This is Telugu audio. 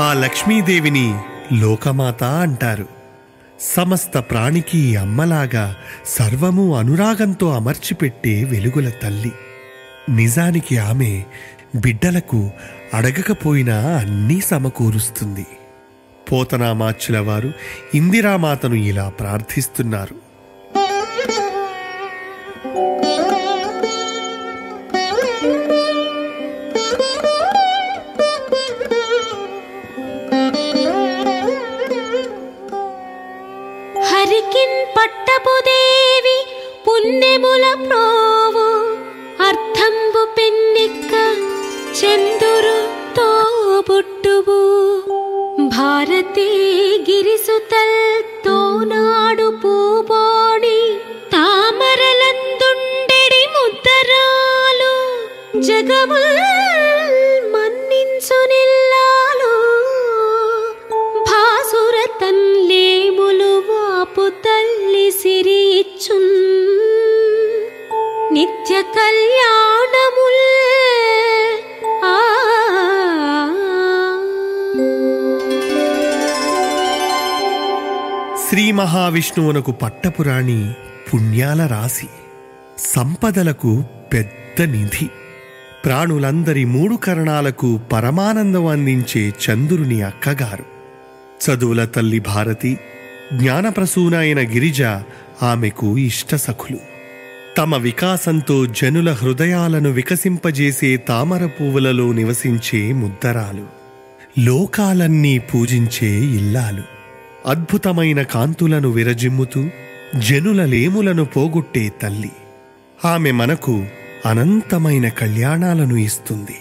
ఆ లక్ష్మీదేవిని లోకమాత అంటారు. సమస్త ప్రాణికి అమ్మలాగా సర్వము అనురాగంతో అమర్చిపెట్టే వెలుగుల తల్లి. నిజానికి ఆమె బిడ్డలకు అడగకపోయినా అన్నీ సమకూరుస్తుంది. పోతనామాచ్యుల వారు ఇందిరామాతను ఇలా ప్రార్థిస్తున్నారు: హరికిన్ పట్టపుదేవి పుణ్యముల ప్రోవు అర్థంబు పెన్నిక్క చందురు తోబుట్టువు భారతీ గిరిసుతల్ తోనాడు పూబోడి తామరలందుండెడి ముద్దరాలు జగముల్ మన్నించునిల్లాలు భాసురతన్ లేములు వాపు తల్లి సిరి ఇచ్చున్ నిత్య కళ్యాణముల్ శ్రీ మహావిష్ణువునకు పట్టపురాణి పుణ్యాల రాశి, సంపదలకు పెద్ద నిధి, ప్రాణులందరి మూడు కరణాలకు పరమానందం అందించే చంద్రుని అక్కగారు. చదువుల తల్లి భారతి, జ్ఞానప్రసూన అయిన గిరిజ ఆమెకు ఇష్టసఖులు. తమ వికాసంతో జనుల హృదయాలను వికసింపజేసే తామర పువ్వులలో నివసించే ముద్దరాలు, లోకాలన్నీ పూజించే ఇల్లాలు, అద్భుతమైన కాంతులను విరజిమ్ముతూ జనుల లేములను పోగొట్టే తల్లి. ఆమె మనకు అనంతమైన కళ్యాణాలను ఇస్తుంది.